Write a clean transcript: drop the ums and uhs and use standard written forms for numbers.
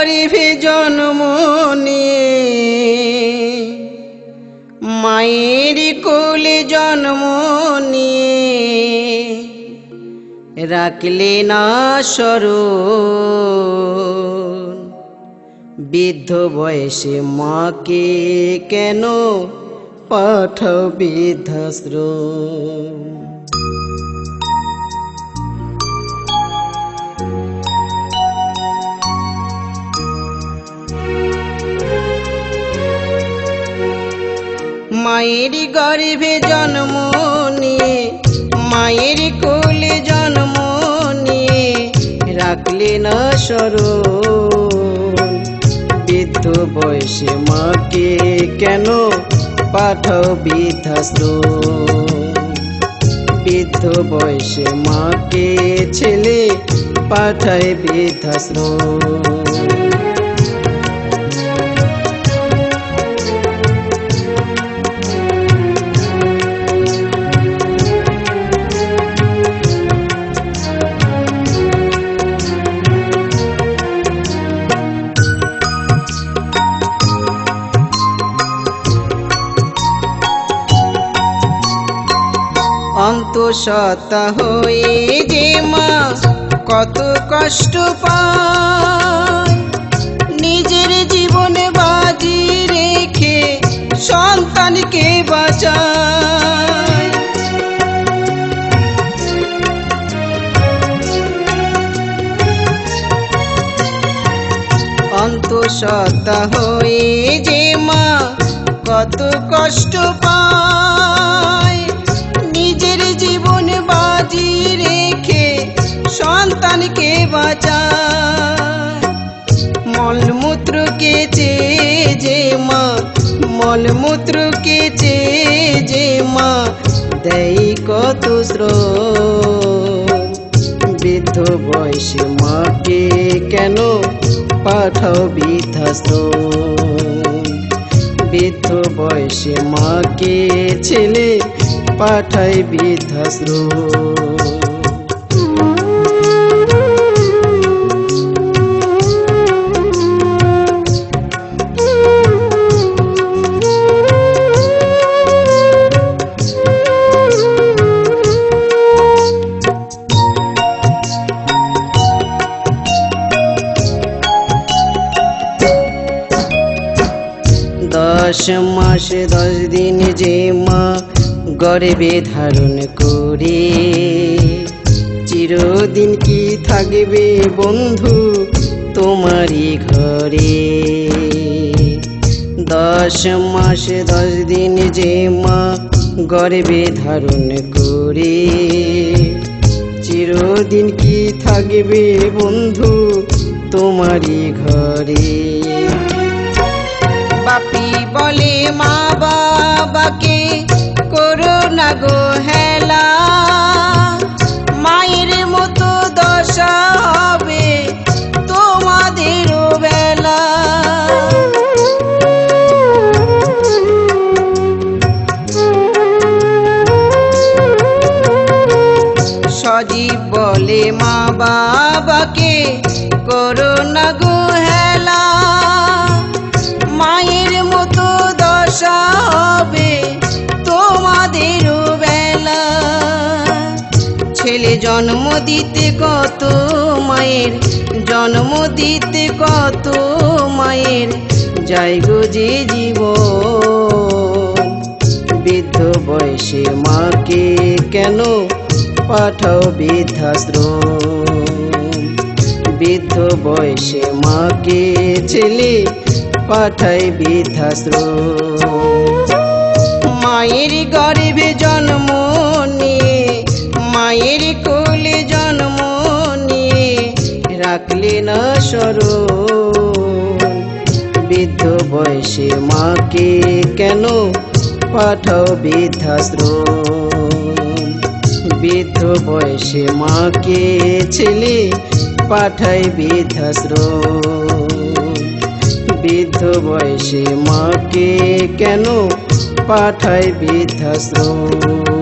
গর্ভে জন্ম নিয়ে মায়ের কোলে জন্ম নিয়ে রাখলে না স্মরণ, বৃদ্ধ বয়সে মাকে কেন পাঠাও বৃদ্ধাশ্রম। মায়ের গর্ভে জন্ম নিয়ে মায়ের কোলে জন্ম নিয়ে রাখলে না স্মরণ, বৃদ্ধ বয়সে মাকে কেন পাঠাও বৃদ্ধাশ্রম। বৃদ্ধ বয়সে মাকে ছেলে পাঠায় বৃদ্ধাশ্রম। অন্তঃসত্ত্বা হয়ে যে মা কত কষ্ট পায়, নিজের জীবনে বাজি রেখে সন্তানকে বাঁচায়। অন্তঃসত্ত্বা হয়ে যে মা কত কষ্ট পায়, নিজের জীবন বাজি রেখে সন্তানকে বাঁচায়। মলমূত্রকে চেয়ে যে মা মলমূত্রকে চেয়ে যে মা দেয় কত শ্রম, বৃদ্ধ বয়সে মাকে কেন পাঠাও বৃদ্ধাশ্রম। বৃদ্ধ বয়সে মাকে ছেলে পাঠায় বৃদ্ধাশ্রম। দশ মাস 10 দিন যে মা গর্ভে ধারণ করে, চিরদিন কি থাকবে বন্ধু তোমারই ঘরে। 10 মাস 10 দিন যে মা গর্ভে ধারণ করে, চিরদিন কি থাকবে বন্ধু তোমারই ঘরে। বাপি বলে মা বাবাকে করো না গো হেলা, মায়ের মতো দশা হবে তোমাদেরও বেলা। সজীব বলে মা বাবাকে করো না গো হেলা, মায়ের মতো দশা হবে তোমাদেরও বেলা। ছেলে জন্ম দিতে কত মায়ের, জন্ম দিতে কত মায়ের যায় গো যে জীবন, বৃদ্ধ বয়সে মাকে কেন পাঠাও বৃদ্ধাশ্রম। বৃদ্ধ বয়সে মাকে ছেলে পাঠায় বৃদ্ধাশ্রম। মায়ের গর্ভে জন্ম নিয়ে মায়ের কোলে জন্ম নিয়ে রাখলে না স্মরণ, বৃদ্ধ বয়সে মাকে কেন পাঠাও বৃদ্ধাশ্রম। বৃদ্ধ বয়সে মাকে ছেলে পাঠায় বৃদ্ধাশ্রম। বৃদ্ধ বয়সে মাকে কেন পাঠায় বৃদ্ধাশ্রম।